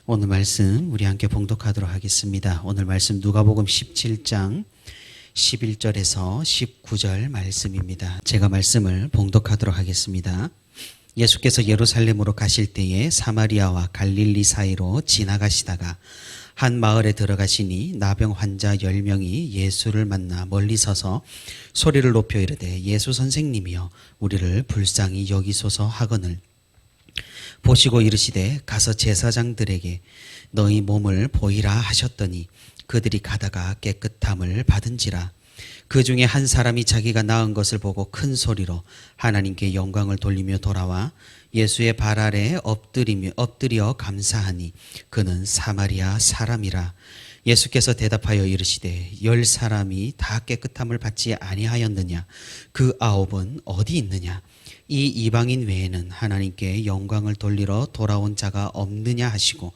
오늘 말씀 우리 함께 봉독하도록 하겠습니다. 오늘 말씀 누가복음 17장 11절에서 19절 말씀입니다. 제가 말씀을 봉독하도록 하겠습니다. 예수께서 예루살렘으로 가실 때에 사마리아와 갈릴리 사이로 지나가시다가 한 마을에 들어가시니 나병 환자 10명이 예수를 만나 멀리 서서 소리를 높여 이르되 예수 선생님이여 우리를 불쌍히 여기소서 하거늘 보시고 이르시되 가서 제사장들에게 너희 몸을 보이라 하셨더니 그들이 가다가 깨끗함을 받은지라. 그 중에 한 사람이 자기가 나은 것을 보고 큰 소리로 하나님께 영광을 돌리며 돌아와 예수의 발 아래 엎드려 감사하니 그는 사마리아 사람이라. 예수께서 대답하여 이르시되 10사람이 다 깨끗함을 받지 아니하였느냐? 그 9은 어디 있느냐? 이 이방인 외에는 하나님께 영광을 돌리러 돌아온 자가 없느냐 하시고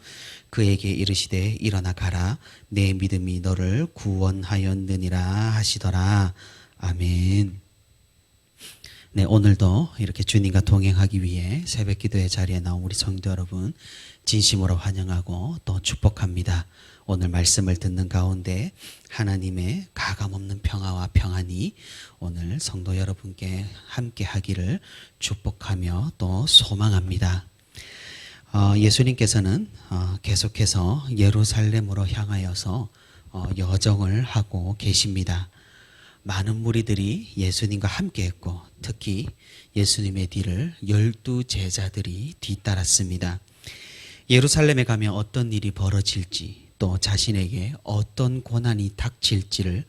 그에게 이르시되 일어나 가라 내 믿음이 너를 구원하였느니라 하시더라. 아멘. 네, 오늘도 이렇게 주님과 동행하기 위해 새벽 기도의 자리에 나온 우리 성도 여러분 진심으로 환영하고 또 축복합니다. 오늘 말씀을 듣는 가운데 하나님의 가감없는 평화와 평안이 오늘 성도 여러분께 함께 하기를 축복하며 또 소망합니다. 예수님께서는 계속해서 예루살렘으로 향하여서 여정을 하고 계십니다. 많은 무리들이 예수님과 함께 했고 특히 예수님의 뒤를 12 제자들이 뒤따랐습니다. 예루살렘에 가면 어떤 일이 벌어질지 또 자신에게 어떤 고난이 닥칠지를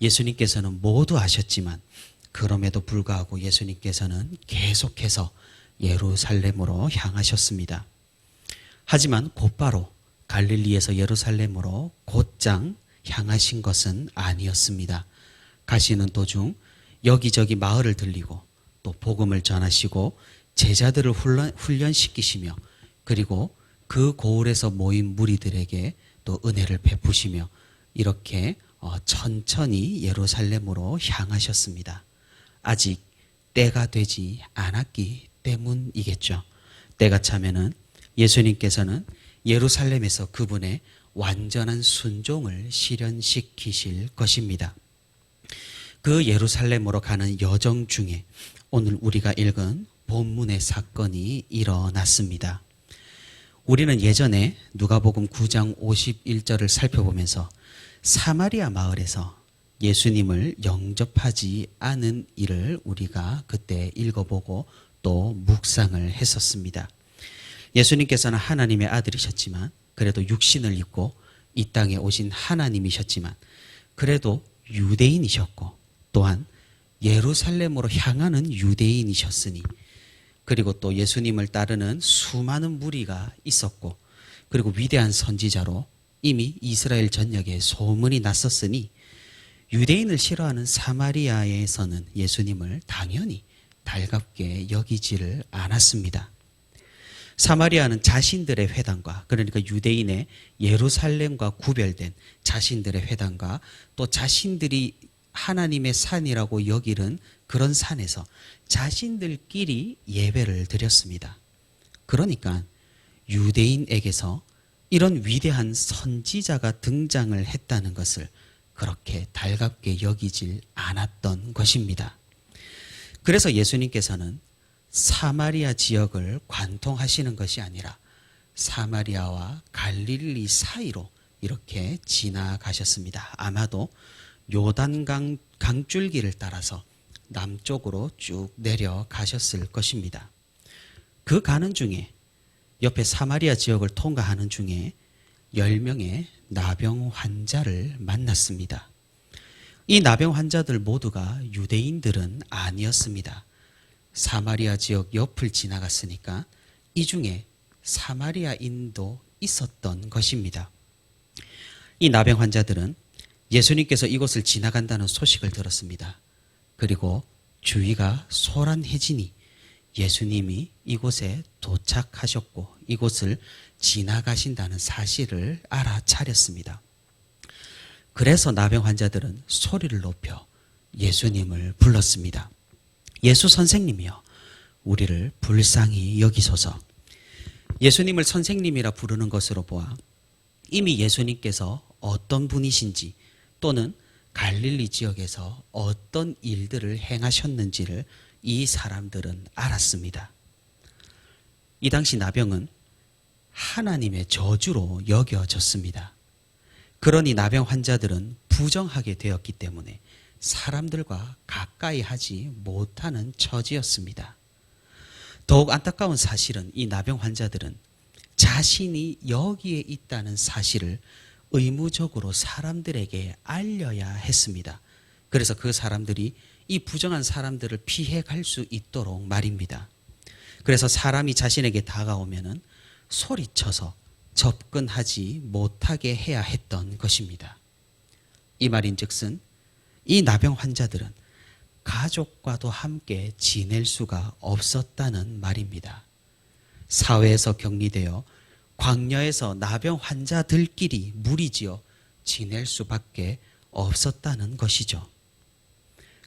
예수님께서는 모두 아셨지만 그럼에도 불구하고 예수님께서는 계속해서 예루살렘으로 향하셨습니다. 하지만 곧바로 갈릴리에서 예루살렘으로 곧장 향하신 것은 아니었습니다. 가시는 도중 여기저기 마을을 들리고 또 복음을 전하시고 제자들을 훈련시키시며 그리고 그 고을에서 모인 무리들에게 또 은혜를 베푸시며 이렇게 천천히 예루살렘으로 향하셨습니다. 아직 때가 되지 않았기 때문이겠죠. 때가 차면은 예수님께서는 예루살렘에서 그분의 완전한 순종을 실현시키실 것입니다. 그 예루살렘으로 가는 여정 중에 오늘 우리가 읽은 본문의 사건이 일어났습니다. 우리는 예전에 누가복음 9장 51절을 살펴보면서 사마리아 마을에서 예수님을 영접하지 않은 일을 우리가 그때 읽어보고 또 묵상을 했었습니다. 예수님께서는 하나님의 아들이셨지만 그래도 육신을 입고 이 땅에 오신 하나님이셨지만 그래도 유대인이셨고 또한 예루살렘으로 향하는 유대인이셨으니 그리고 또 예수님을 따르는 수많은 무리가 있었고 그리고 위대한 선지자로 이미 이스라엘 전역에 소문이 났었으니 유대인을 싫어하는 사마리아에서는 예수님을 당연히 달갑게 여기지를 않았습니다. 사마리아는 자신들의 회당과 그러니까 유대인의 예루살렘과 구별된 자신들의 회당과 또 자신들이 하나님의 산이라고 여기는 그런 산에서 자신들끼리 예배를 드렸습니다. 그러니까 유대인에게서 이런 위대한 선지자가 등장을 했다는 것을 그렇게 달갑게 여기질 않았던 것입니다. 그래서 예수님께서는 사마리아 지역을 관통하시는 것이 아니라 사마리아와 갈릴리 사이로 이렇게 지나가셨습니다. 아마도 요단강 강줄기를 따라서 남쪽으로 쭉 내려가셨을 것입니다. 그 가는 중에 옆에 사마리아 지역을 통과하는 중에 10명의 나병 환자를 만났습니다. 이 나병 환자들 모두가 유대인들은 아니었습니다. 사마리아 지역 옆을 지나갔으니까 이 중에 사마리아인도 있었던 것입니다. 이 나병 환자들은 예수님께서 이곳을 지나간다는 소식을 들었습니다. 그리고 주위가 소란해지니 예수님이 이곳에 도착하셨고 이곳을 지나가신다는 사실을 알아차렸습니다. 그래서 나병 환자들은 소리를 높여 예수님을 불렀습니다. 예수 선생님이여 우리를 불쌍히 여기소서. 예수님을 선생님이라 부르는 것으로 보아 이미 예수님께서 어떤 분이신지 또는 갈릴리 지역에서 어떤 일들을 행하셨는지를 이 사람들은 알았습니다. 이 당시 나병은 하나님의 저주로 여겨졌습니다. 그러니 나병 환자들은 부정하게 되었기 때문에 사람들과 가까이 하지 못하는 처지였습니다. 더욱 안타까운 사실은 이 나병 환자들은 자신이 여기에 있다는 사실을 의무적으로 사람들에게 알려야 했습니다. 그래서 그 사람들이 이 부정한 사람들을 피해 갈 수 있도록 말입니다. 그래서 사람이 자신에게 다가오면은 소리쳐서 접근하지 못하게 해야 했던 것입니다. 이 말인즉슨 이 나병 환자들은 가족과도 함께 지낼 수가 없었다는 말입니다. 사회에서 격리되어 광야에서 나병 환자들끼리 무리지어 지낼 수밖에 없었다는 것이죠.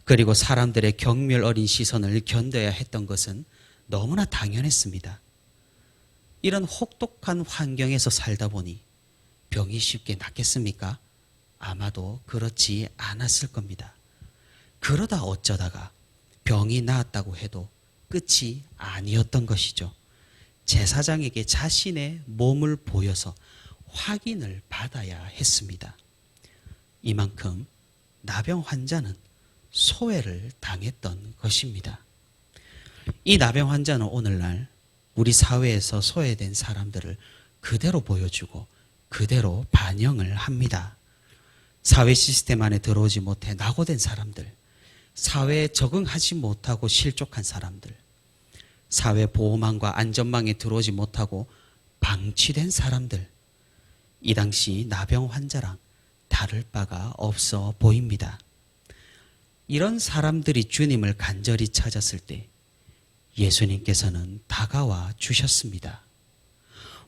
그리고 사람들의 경멸 어린 시선을 견뎌야 했던 것은 너무나 당연했습니다. 이런 혹독한 환경에서 살다 보니 병이 쉽게 낫겠습니까? 아마도 그렇지 않았을 겁니다. 그러다 어쩌다가 병이 나았다고 해도 끝이 아니었던 것이죠. 제사장에게 자신의 몸을 보여서 확인을 받아야 했습니다. 이만큼 나병 환자는 소외를 당했던 것입니다. 이 나병 환자는 오늘날 우리 사회에서 소외된 사람들을 그대로 보여주고 그대로 반영을 합니다. 사회 시스템 안에 들어오지 못해 낙오된 사람들, 사회에 적응하지 못하고 실족한 사람들, 사회 보호망과 안전망에 들어오지 못하고 방치된 사람들, 이 당시 나병 환자랑 다를 바가 없어 보입니다. 이런 사람들이 주님을 간절히 찾았을 때 예수님께서는 다가와 주셨습니다.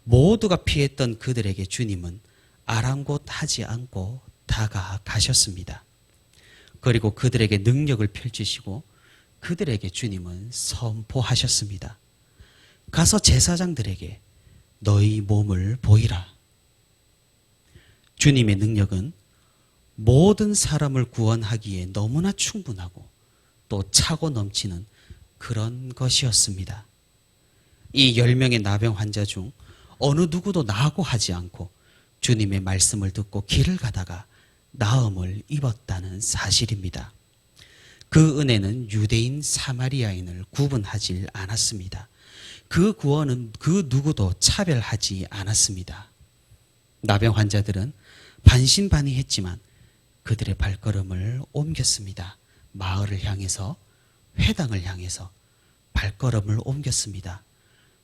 모두가 피했던 그들에게 주님은 아랑곳하지 않고 다가가셨습니다. 그리고 그들에게 능력을 펼치시고 그들에게 주님은 선포하셨습니다. 가서 제사장들에게 너희 몸을 보이라. 주님의 능력은 모든 사람을 구원하기에 너무나 충분하고 또 차고 넘치는 그런 것이었습니다. 이 10명의 나병 환자 중 어느 누구도 나고 하지 않고 주님의 말씀을 듣고 길을 가다가 나음을 입었다는 사실입니다. 그 은혜는 유대인 사마리아인을 구분하지 않았습니다. 그 구원은 그 누구도 차별하지 않았습니다. 나병 환자들은 반신반의했지만 그들의 발걸음을 옮겼습니다. 마을을 향해서, 회당을 향해서 발걸음을 옮겼습니다.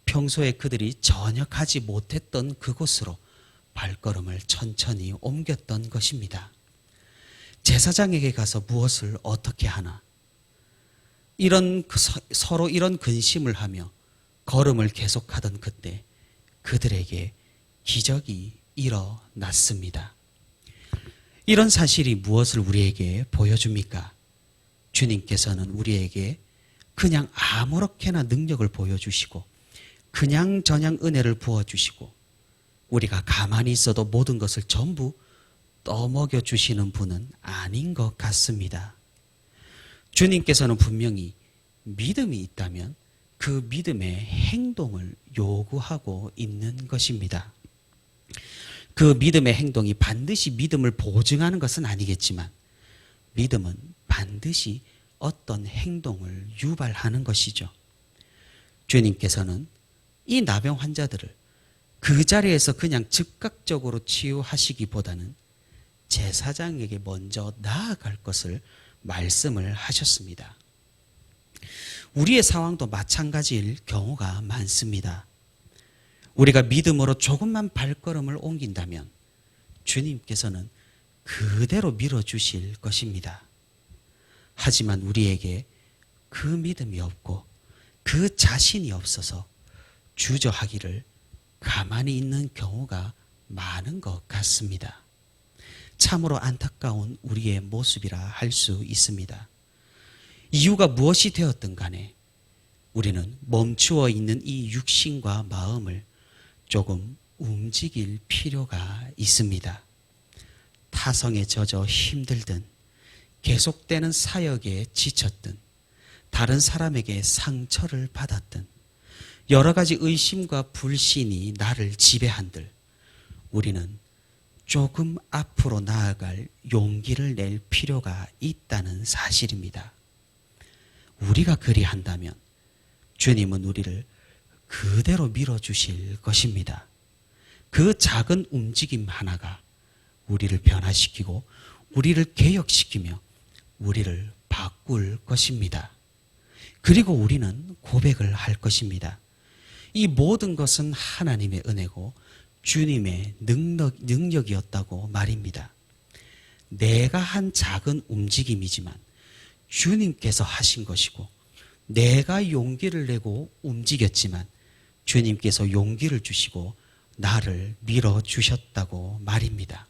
평소에 그들이 전혀 가지 못했던 그곳으로 발걸음을 천천히 옮겼던 것입니다. 제사장에게 가서 무엇을 어떻게 하나? 서로 이런 근심을 하며 걸음을 계속하던 그때 그들에게 기적이 일어났습니다. 이런 사실이 무엇을 우리에게 보여줍니까? 주님께서는 우리에게 그냥 아무렇게나 능력을 보여주시고 그냥 저냥 은혜를 부어주시고 우리가 가만히 있어도 모든 것을 전부 떠먹여 주시는 분은 아닌 것 같습니다. 주님께서는 분명히 믿음이 있다면 그 믿음의 행동을 요구하고 있는 것입니다. 그 믿음의 행동이 반드시 믿음을 보증하는 것은 아니겠지만 믿음은 반드시 어떤 행동을 유발하는 것이죠. 주님께서는 이 나병 환자들을 그 자리에서 그냥 즉각적으로 치유하시기보다는 제사장에게 먼저 나아갈 것을 말씀을 하셨습니다. 우리의 상황도 마찬가지일 경우가 많습니다. 우리가 믿음으로 조금만 발걸음을 옮긴다면 주님께서는 그대로 밀어주실 것입니다. 하지만 우리에게 그 믿음이 없고 그 자신이 없어서 주저하기를 가만히 있는 경우가 많은 것 같습니다. 참으로 안타까운 우리의 모습이라 할 수 있습니다. 이유가 무엇이 되었든 간에 우리는 멈추어 있는 이 육신과 마음을 조금 움직일 필요가 있습니다. 타성에 젖어 힘들든 계속되는 사역에 지쳤든 다른 사람에게 상처를 받았든 여러 가지 의심과 불신이 나를 지배한들 우리는 조금 앞으로 나아갈 용기를 낼 필요가 있다는 사실입니다. 우리가 그리한다면 주님은 우리를 그대로 밀어주실 것입니다. 그 작은 움직임 하나가 우리를 변화시키고 우리를 개혁시키며 우리를 바꿀 것입니다. 그리고 우리는 고백을 할 것입니다. 이 모든 것은 하나님의 은혜고 주님의 능력이었다고 말입니다. 내가 한 작은 움직임이지만 주님께서 하신 것이고 내가 용기를 내고 움직였지만 주님께서 용기를 주시고 나를 밀어주셨다고 말입니다.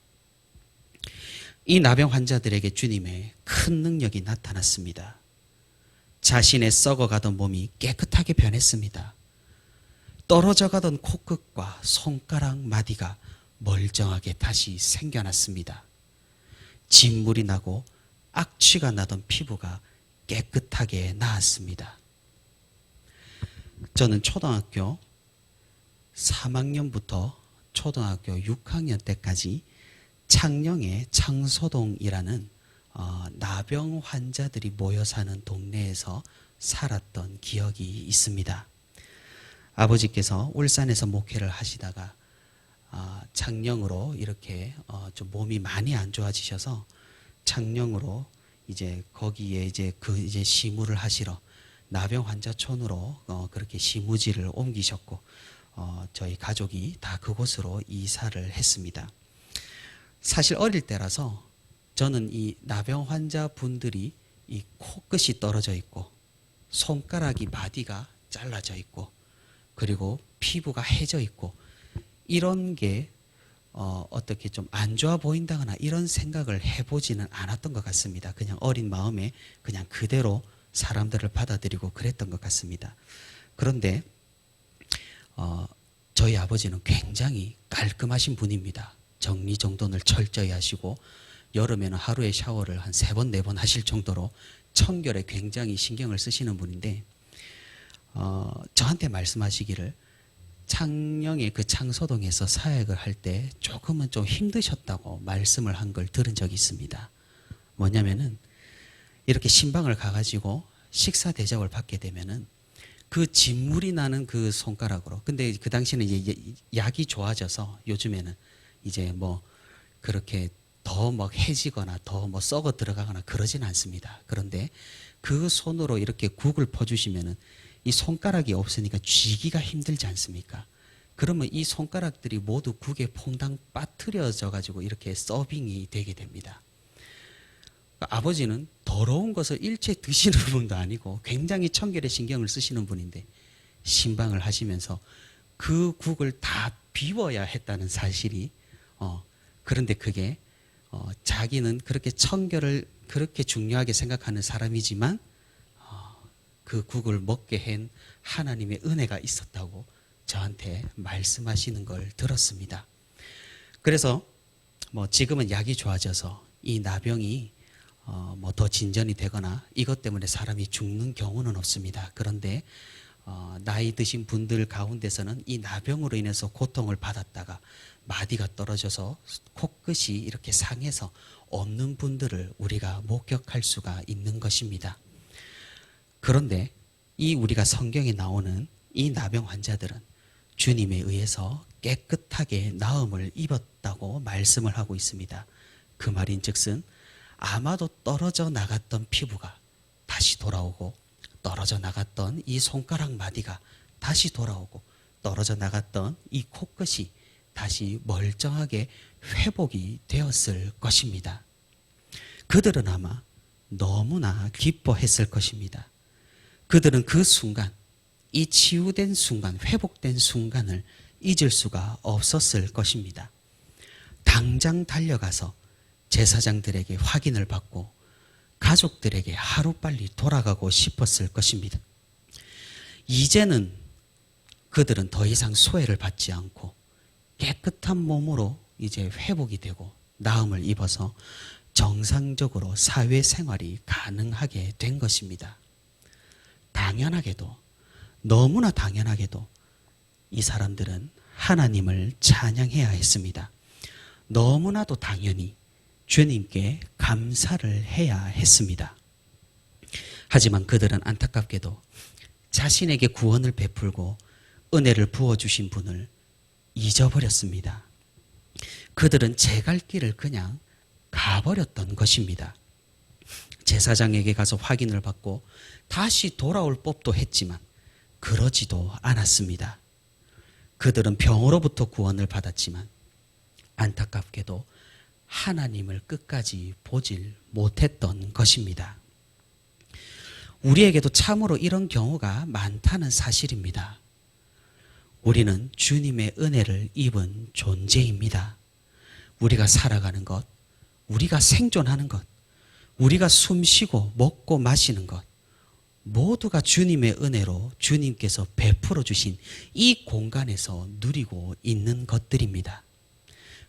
이 나병 환자들에게 주님의 큰 능력이 나타났습니다. 자신의 썩어가던 몸이 깨끗하게 변했습니다. 떨어져가던 코끝과 손가락 마디가 멀쩡하게 다시 생겨났습니다. 진물이 나고 악취가 나던 피부가 깨끗하게 나았습니다. 저는 초등학교 3학년부터 초등학교 6학년 때까지 창녕의 창소동이라는 나병 환자들이 모여 사는 동네에서 살았던 기억이 있습니다. 아버지께서 울산에서 목회를 하시다가 창녕으로 이렇게 좀 몸이 많이 안 좋아지셔서 창녕으로 이제 거기에 이제 시무를 하시러 나병 환자촌으로 그렇게 시무지를 옮기셨고 저희 가족이 다 그곳으로 이사를 했습니다. 사실 어릴 때라서 저는 이 나병 환자 분들이 이 코끝이 떨어져 있고 손가락이 마디가 잘라져 있고 그리고 피부가 해져 있고 이런 게 어떻게 좀 안 좋아 보인다거나 이런 생각을 해보지는 않았던 것 같습니다. 그냥 어린 마음에 그냥 그대로 사람들을 받아들이고 그랬던 것 같습니다. 그런데 저희 아버지는 굉장히 깔끔하신 분입니다. 정리정돈을 철저히 하시고 여름에는 하루에 샤워를 한 3번, 4번 하실 정도로 청결에 굉장히 신경을 쓰시는 분인데 저한테 말씀하시기를 창녕의 그 창소동에서 사역을 할 때 조금은 좀 힘드셨다고 말씀을 한 걸 들은 적이 있습니다. 뭐냐면은 이렇게 신방을 가가지고 식사 대접을 받게 되면은 그 진물이 나는 그 손가락으로, 근데 그 당시에는 이제 약이 좋아져서 요즘에는 이제 뭐 그렇게 더 막 해지거나 더 뭐 썩어 들어가거나 그러진 않습니다. 그런데 그 손으로 이렇게 국을 퍼주시면은 이 손가락이 없으니까 쥐기가 힘들지 않습니까? 그러면 이 손가락들이 모두 국에 퐁당 빠뜨려져 가지고 이렇게 서빙이 되게 됩니다. 아버지는 더러운 것을 일체 드시는 분도 아니고 굉장히 청결에 신경을 쓰시는 분인데 신방을 하시면서 그 국을 다 비워야 했다는 사실이 그런데 그게 자기는 그렇게 청결을 그렇게 중요하게 생각하는 사람이지만 그 국을 먹게 한 하나님의 은혜가 있었다고 저한테 말씀하시는 걸 들었습니다. 그래서 뭐 지금은 약이 좋아져서 이 나병이 뭐 더 진전이 되거나 이것 때문에 사람이 죽는 경우는 없습니다. 그런데 나이 드신 분들 가운데서는 이 나병으로 인해서 고통을 받았다가 마디가 떨어져서 코끝이 이렇게 상해서 없는 분들을 우리가 목격할 수가 있는 것입니다. 그런데 이 우리가 성경에 나오는 이 나병 환자들은 주님에 의해서 깨끗하게 나음을 입었다고 말씀을 하고 있습니다. 그 말인즉슨 아마도 떨어져 나갔던 피부가 다시 돌아오고 떨어져 나갔던 이 손가락 마디가 다시 돌아오고 떨어져 나갔던 이 코끝이 다시 멀쩡하게 회복이 되었을 것입니다. 그들은 아마 너무나 기뻐했을 것입니다. 그들은 그 순간, 이 치유된 순간, 회복된 순간을 잊을 수가 없었을 것입니다. 당장 달려가서 제사장들에게 확인을 받고 가족들에게 하루빨리 돌아가고 싶었을 것입니다. 이제는 그들은 더 이상 소외를 받지 않고 깨끗한 몸으로 이제 회복이 되고 나음을 입어서 정상적으로 사회생활이 가능하게 된 것입니다. 당연하게도, 너무나 당연하게도 이 사람들은 하나님을 찬양해야 했습니다. 너무나도 당연히 주님께 감사를 해야 했습니다. 하지만 그들은 안타깝게도 자신에게 구원을 베풀고 은혜를 부어주신 분을 잊어버렸습니다. 그들은 제 갈 길을 그냥 가버렸던 것입니다. 제사장에게 가서 확인을 받고 다시 돌아올 법도 했지만 그러지도 않았습니다. 그들은 병으로부터 구원을 받았지만 안타깝게도 하나님을 끝까지 보질 못했던 것입니다. 우리에게도 참으로 이런 경우가 많다는 사실입니다. 우리는 주님의 은혜를 입은 존재입니다. 우리가 살아가는 것, 우리가 생존하는 것, 우리가 숨쉬고 먹고 마시는 것, 모두가 주님의 은혜로 주님께서 베풀어 주신 이 공간에서 누리고 있는 것들입니다.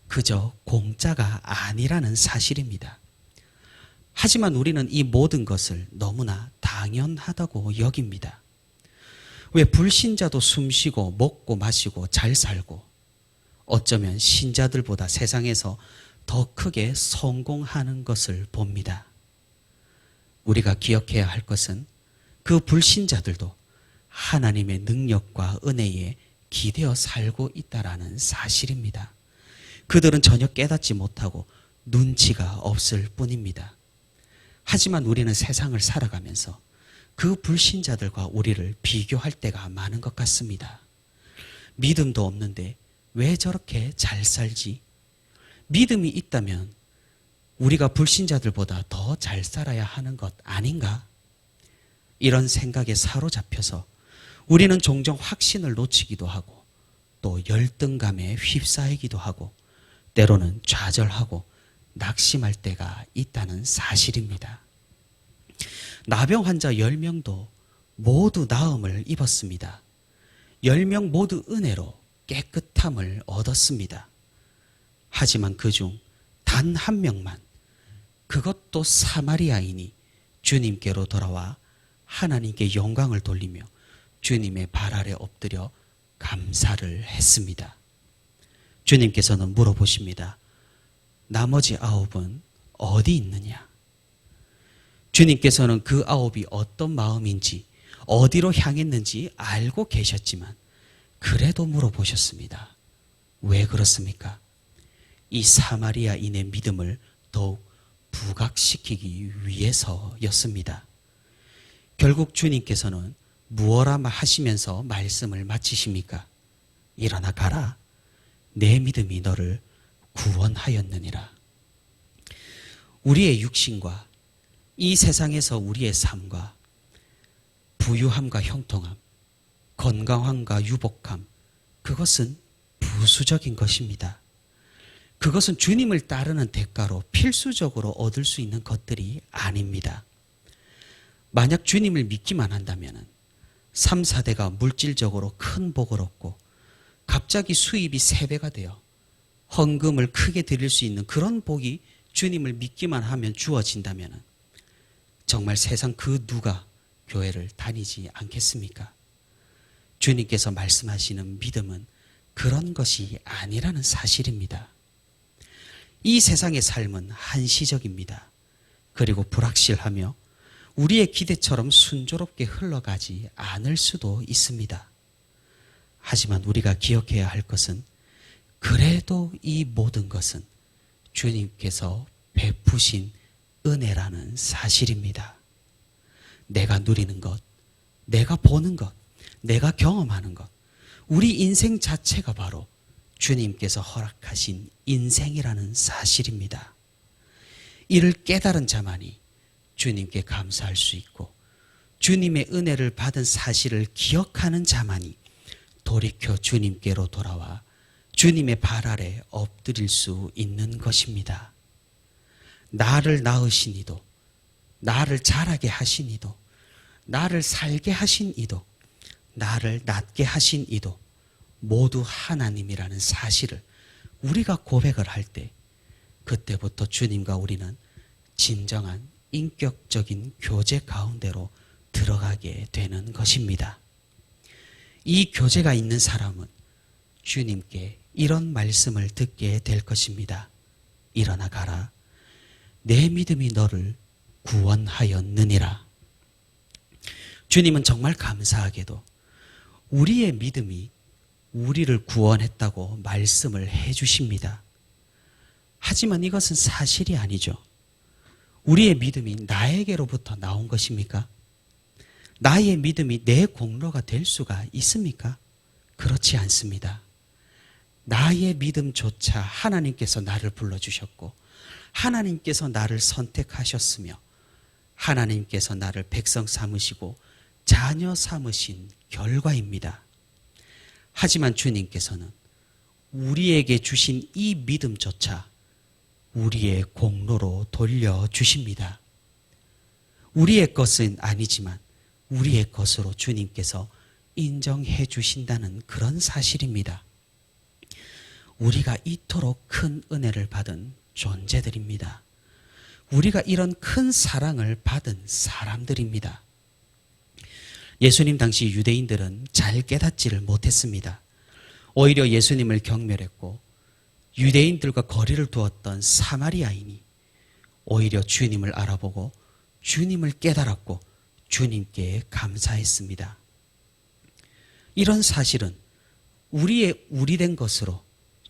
그저 공짜가 아니라는 사실입니다. 하지만 우리는 이 모든 것을 너무나 당연하다고 여깁니다. 왜 불신자도 숨쉬고 먹고 마시고 잘 살고 어쩌면 신자들보다 세상에서 더 크게 성공하는 것을 봅니다. 우리가 기억해야 할 것은 그 불신자들도 하나님의 능력과 은혜에 기대어 살고 있다라는 사실입니다. 그들은 전혀 깨닫지 못하고 눈치가 없을 뿐입니다. 하지만 우리는 세상을 살아가면서 그 불신자들과 우리를 비교할 때가 많은 것 같습니다. 믿음도 없는데 왜 저렇게 잘 살지? 믿음이 있다면 우리가 불신자들보다 더 잘 살아야 하는 것 아닌가? 이런 생각에 사로잡혀서 우리는 종종 확신을 놓치기도 하고 또 열등감에 휩싸이기도 하고 때로는 좌절하고 낙심할 때가 있다는 사실입니다. 나병 환자 10명도 모두 나음을 입었습니다. 10명 모두 은혜로 깨끗함을 얻었습니다. 하지만 그중 단 한 명만, 그것도 사마리아인이 주님께로 돌아와 하나님께 영광을 돌리며 주님의 발 아래 엎드려 감사를 했습니다. 주님께서는 물어보십니다. 나머지 9은 어디 있느냐? 주님께서는 그 9이 어떤 마음인지 어디로 향했는지 알고 계셨지만 그래도 물어보셨습니다. 왜 그렇습니까? 이 사마리아인의 믿음을 더욱 부각시키기 위해서였습니다. 결국 주님께서는 무엇라 하시면서 말씀을 마치십니까? 일어나 가라. 내 믿음이 너를 구원하였느니라. 우리의 육신과 이 세상에서 우리의 삶과 부유함과 형통함, 건강함과 유복함, 그것은 부수적인 것입니다. 그것은 주님을 따르는 대가로 필수적으로 얻을 수 있는 것들이 아닙니다. 만약 주님을 믿기만 한다면 3, 4대가 물질적으로 큰 복을 얻고 갑자기 수입이 3배가 되어 헌금을 크게 드릴 수 있는 그런 복이 주님을 믿기만 하면 주어진다면 정말 세상 그 누가 교회를 다니지 않겠습니까? 주님께서 말씀하시는 믿음은 그런 것이 아니라는 사실입니다. 이 세상의 삶은 한시적입니다. 그리고 불확실하며 우리의 기대처럼 순조롭게 흘러가지 않을 수도 있습니다. 하지만 우리가 기억해야 할 것은 그래도 이 모든 것은 주님께서 베푸신 은혜라는 사실입니다. 내가 누리는 것, 내가 보는 것, 내가 경험하는 것, 우리 인생 자체가 바로 주님께서 허락하신 인생이라는 사실입니다. 이를 깨달은 자만이 주님께 감사할 수 있고 주님의 은혜를 받은 사실을 기억하는 자만이 돌이켜 주님께로 돌아와 주님의 발 아래 엎드릴 수 있는 것입니다. 나를 낳으신 이도, 나를 자라게 하신 이도, 나를 살게 하신 이도, 나를 낫게 하신 이도 모두 하나님이라는 사실을 우리가 고백을 할 때, 그때부터 주님과 우리는 진정한 인격적인 교제 가운데로 들어가게 되는 것입니다. 이 교제가 있는 사람은 주님께 이런 말씀을 듣게 될 것입니다. 일어나 가라. 내 믿음이 너를 구원하였느니라. 주님은 정말 감사하게도 우리의 믿음이 우리를 구원했다고 말씀을 해 주십니다. 하지만 이것은 사실이 아니죠. 우리의 믿음이 나에게로부터 나온 것입니까? 나의 믿음이 내 공로가 될 수가 있습니까? 그렇지 않습니다. 나의 믿음조차 하나님께서 나를 불러주셨고 하나님께서 나를 선택하셨으며 하나님께서 나를 백성 삼으시고 자녀 삼으신 결과입니다. 하지만 주님께서는 우리에게 주신 이 믿음조차 우리의 공로로 돌려주십니다. 우리의 것은 아니지만 우리의 것으로 주님께서 인정해 주신다는 그런 사실입니다. 우리가 이토록 큰 은혜를 받은 존재들입니다. 우리가 이런 큰 사랑을 받은 사람들입니다. 예수님 당시 유대인들은 잘 깨닫지를 못했습니다. 오히려 예수님을 경멸했고 유대인들과 거리를 두었던 사마리아인이 오히려 주님을 알아보고 주님을 깨달았고 주님께 감사했습니다. 이런 사실은 우리의 우리된 것으로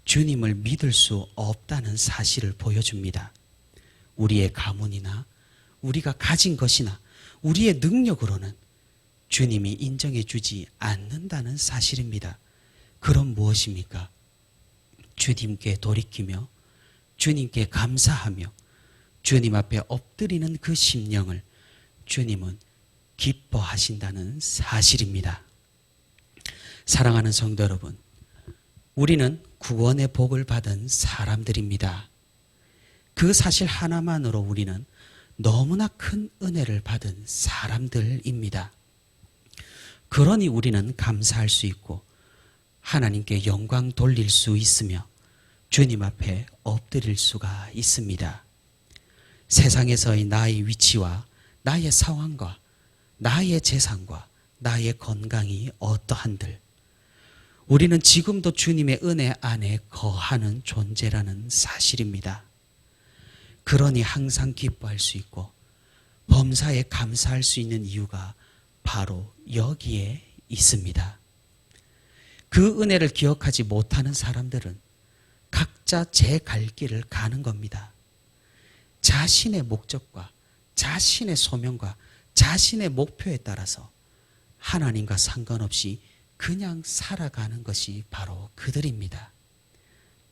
주님을 믿을 수 없다는 사실을 보여줍니다. 우리의 가문이나 우리가 가진 것이나 우리의 능력으로는 주님이 인정해 주지 않는다는 사실입니다. 그럼 무엇입니까? 주님께 돌이키며 주님께 감사하며 주님 앞에 엎드리는 그 심령을 주님은 기뻐하신다는 사실입니다. 사랑하는 성도 여러분, 우리는 구원의 복을 받은 사람들입니다. 그 사실 하나만으로 우리는 너무나 큰 은혜를 받은 사람들입니다. 그러니 우리는 감사할 수 있고 하나님께 영광 돌릴 수 있으며 주님 앞에 엎드릴 수가 있습니다. 세상에서의 나의 위치와 나의 상황과 나의 재산과 나의 건강이 어떠한들 우리는 지금도 주님의 은혜 안에 거하는 존재라는 사실입니다. 그러니 항상 기뻐할 수 있고 범사에 감사할 수 있는 이유가 바로 여기에 있습니다. 그 은혜를 기억하지 못하는 사람들은 각자 제 갈 길을 가는 겁니다. 자신의 목적과 자신의 소명과 자신의 목표에 따라서 하나님과 상관없이 그냥 살아가는 것이 바로 그들입니다.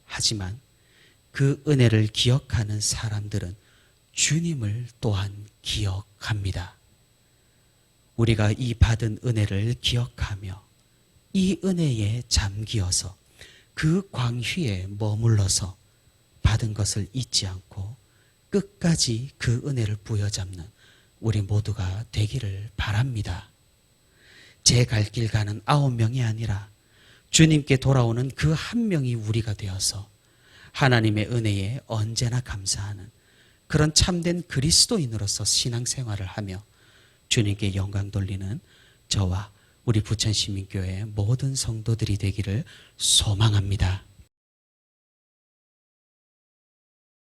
하지만 그 은혜를 기억하는 사람들은 주님을 또한 기억합니다. 우리가 이 받은 은혜를 기억하며 이 은혜에 잠기어서 그 광휘에 머물러서 받은 것을 잊지 않고 끝까지 그 은혜를 부여잡는 우리 모두가 되기를 바랍니다. 제 갈 길 가는 9명이 아니라 주님께 돌아오는 그 한 명이 우리가 되어서 하나님의 은혜에 언제나 감사하는 그런 참된 그리스도인으로서 신앙생활을 하며 주님께 영광 돌리는 저와 우리 부천시민교회 모든 성도들이 되기를 소망합니다.